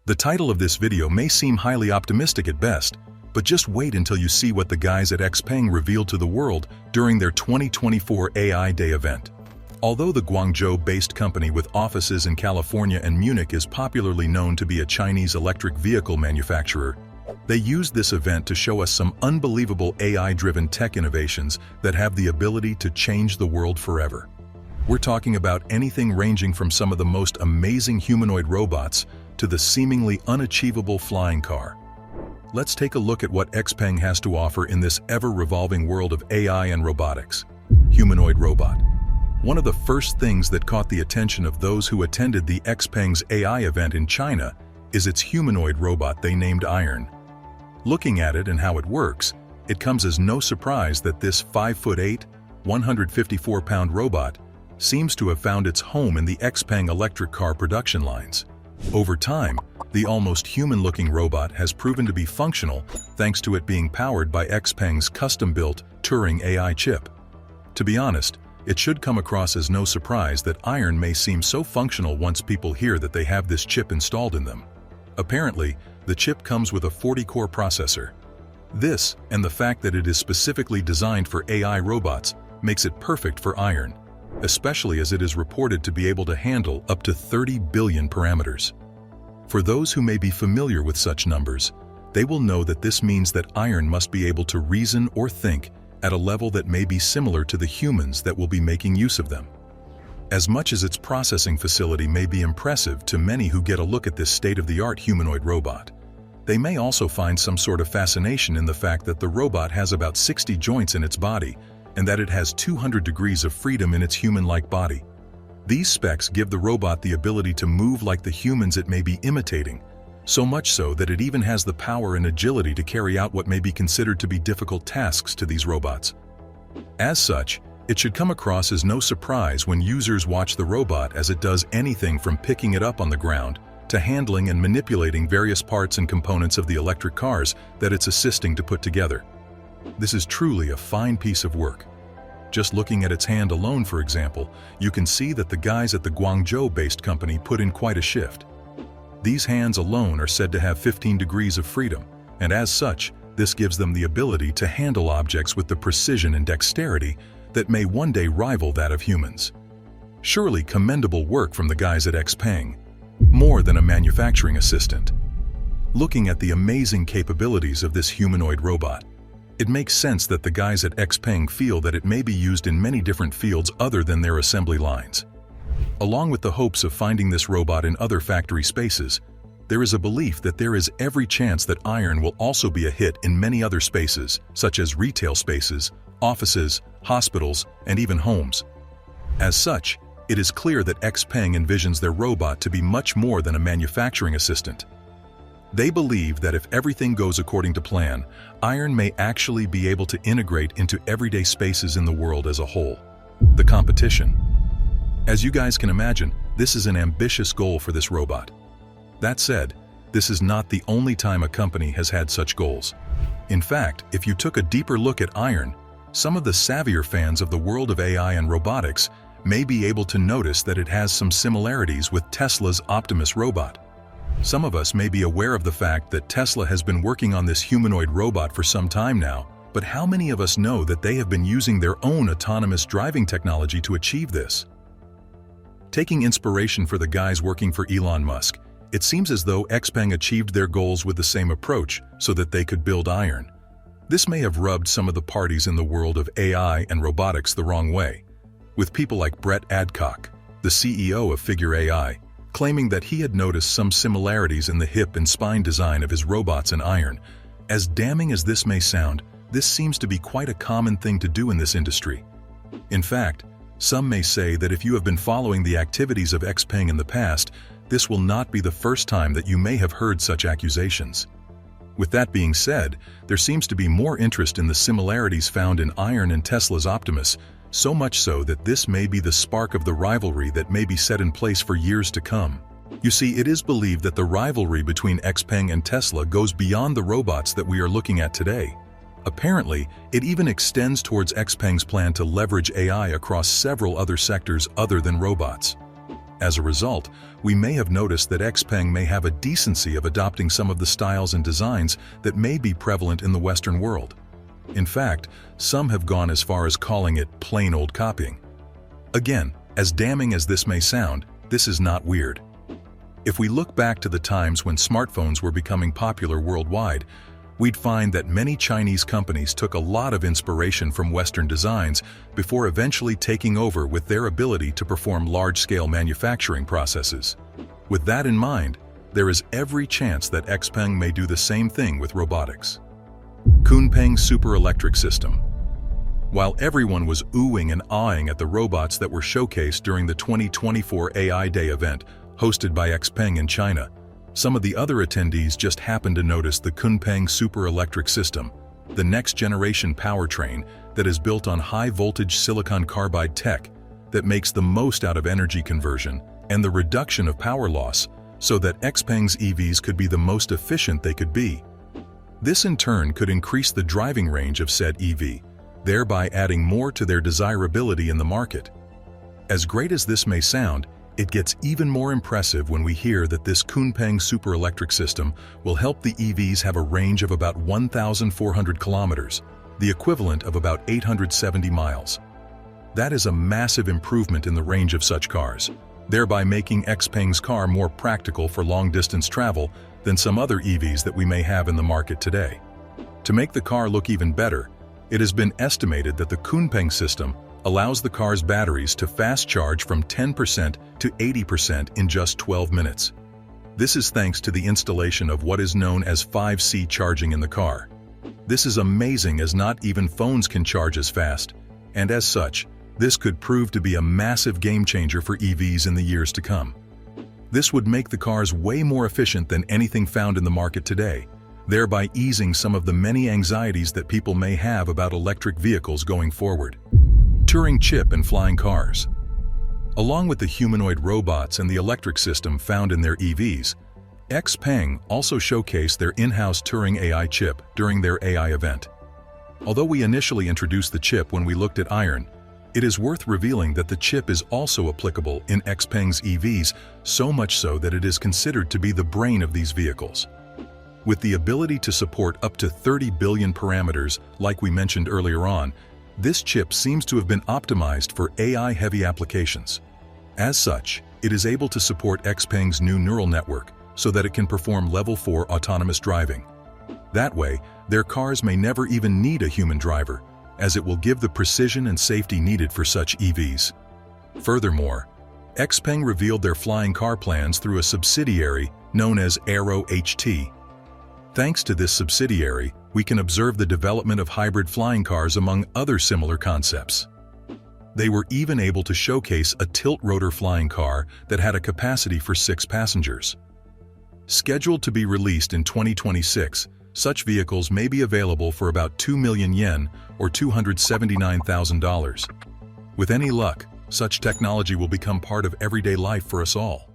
The title of this video may seem highly optimistic at best, but just wait until you see what the guys at XPeng revealed to the world during their 2024 AI Day event. Although the Guangzhou-based company with offices in California and Munich is popularly known to be a Chinese electric vehicle manufacturer, they used this event to show us some unbelievable AI-driven tech innovations that have the ability to change the world forever. We're talking about anything ranging from some of the most amazing humanoid robots to the seemingly unachievable flying car. Let's take a look at what XPeng has to offer in this ever-revolving world of AI and robotics. Humanoid robot. One of the first things that caught the attention of those who attended the XPeng's AI event in China is its humanoid robot they named Iron. Looking at it and how it works, it comes as no surprise that this 5'8", 154-pound robot seems to have found its home in the XPeng electric car production lines. Over time, the almost human-looking robot has proven to be functional thanks to it being powered by XPeng's custom-built Turing AI chip. To be honest, it should come across as no surprise that Iron may seem so functional once people hear that they have this chip installed in them. Apparently, the chip comes with a 40-core processor. This, and the fact that it is specifically designed for AI robots, makes it perfect for Iron, especially as it is reported to be able to handle up to 30 billion parameters. For those who may be familiar with such numbers, they will know that this means that Iron must be able to reason or think at a level that may be similar to the humans that will be making use of them. As much as its processing facility may be impressive to many who get a look at this state-of-the-art humanoid robot, they may also find some sort of fascination in the fact that the robot has about 60 joints in its body and that it has 200 degrees of freedom in its human-like body. These specs give the robot the ability to move like the humans it may be imitating, so much so that it even has the power and agility to carry out what may be considered to be difficult tasks to these robots. As such, it should come across as no surprise when users watch the robot as it does anything from picking it up on the ground to handling and manipulating various parts and components of the electric cars that it's assisting to put together. This is truly a fine piece of work. Just looking at its hand alone, for example, you can see that the guys at the Guangzhou-based company put in quite a shift. These hands alone are said to have 15 degrees of freedom, and as such, this gives them the ability to handle objects with the precision and dexterity that may one day rival that of humans. Surely commendable work from the guys at XPeng, more than a manufacturing assistant. Looking at the amazing capabilities of this humanoid robot, it makes sense that the guys at XPeng feel that it may be used in many different fields other than their assembly lines. Along with the hopes of finding this robot in other factory spaces, there is a belief that there is every chance that Iron will also be a hit in many other spaces, such as retail spaces, offices, hospitals, and even homes. As such, it is clear that XPeng envisions their robot to be much more than a manufacturing assistant. They believe that if everything goes according to plan, Iron may actually be able to integrate into everyday spaces in the world as a whole. The competition. As you guys can imagine, this is an ambitious goal for this robot. That said, this is not the only time a company has had such goals. In fact, if you took a deeper look at Iron, some of the savvier fans of the world of AI and robotics may be able to notice that it has some similarities with Tesla's Optimus robot. Some of us may be aware of the fact that Tesla has been working on this humanoid robot for some time now, but how many of us know that they have been using their own autonomous driving technology to achieve this? Taking inspiration for the guys working for Elon Musk, it seems as though XPeng achieved their goals with the same approach so that they could build Iron. This may have rubbed some of the parties in the world of AI and robotics the wrong way, with people like Brett Adcock, the CEO of Figure AI, claiming that he had noticed some similarities in the hip and spine design of his robots in Iron. As damning as this may sound, this seems to be quite a common thing to do in this industry. In fact, some may say that if you have been following the activities of XPeng in the past, this will not be the first time that you may have heard such accusations. With that being said, there seems to be more interest in the similarities found in Iron and Tesla's Optimus, so much so that this may be the spark of the rivalry that may be set in place for years to come. You see, it is believed that the rivalry between XPeng and Tesla goes beyond the robots that we are looking at today. Apparently, it even extends towards XPeng's plan to leverage AI across several other sectors other than robots. As a result, we may have noticed that XPeng may have a decency of adopting some of the styles and designs that may be prevalent in the Western world. In fact, some have gone as far as calling it plain old copying. Again, as damning as this may sound, this is not weird. If we look back to the times when smartphones were becoming popular worldwide, we'd find that many Chinese companies took a lot of inspiration from Western designs before eventually taking over with their ability to perform large-scale manufacturing processes. With that in mind, there is every chance that XPeng may do the same thing with robotics. XPeng Super Electric System. While everyone was oohing and aahing at the robots that were showcased during the 2024 AI Day event hosted by XPeng in China, some of the other attendees just happened to notice the XPeng Super Electric System, the next-generation powertrain that is built on high-voltage silicon carbide tech that makes the most out of energy conversion and the reduction of power loss so that XPeng's EVs could be the most efficient they could be. This in turn could increase the driving range of said EV, thereby adding more to their desirability in the market. As great as this may sound, it gets even more impressive when we hear that this XPeng Super Electric System will help the EVs have a range of about 1,400 kilometers, the equivalent of about 870 miles. That is a massive improvement in the range of such cars, thereby making XPeng's car more practical for long-distance travel than some other EVs that we may have in the market today. To make the car look even better, it has been estimated that the XPeng system allows the car's batteries to fast charge from 10% to 80% in just 12 minutes. This is thanks to the installation of what is known as 5C charging in the car. This is amazing as not even phones can charge as fast, and as such, this could prove to be a massive game changer for EVs in the years to come. This would make the cars way more efficient than anything found in the market today, thereby easing some of the many anxieties that people may have about electric vehicles going forward. Turing chip in flying cars. Along with the humanoid robots and the electric system found in their EVs, XPeng also showcased their in-house Turing AI chip during their AI event. Although we initially introduced the chip when we looked at iron, it is worth revealing that the chip is also applicable in XPeng's EVs, so much so that it is considered to be the brain of these vehicles. With the ability to support up to 30 billion parameters, like we mentioned earlier on, this chip seems to have been optimized for AI-heavy applications. As such, it is able to support XPeng's new neural network so that it can perform Level 4 autonomous driving. That way, their cars may never even need a human driver, as it will give the precision and safety needed for such EVs. Furthermore, XPeng revealed their flying car plans through a subsidiary known as Aero HT. Thanks to this subsidiary, we can observe the development of hybrid flying cars among other similar concepts. They were even able to showcase a tilt-rotor flying car that had a capacity for 6 passengers. Scheduled to be released in 2026, such vehicles may be available for about 2 million yen or $279,000. With any luck, such technology will become part of everyday life for us all.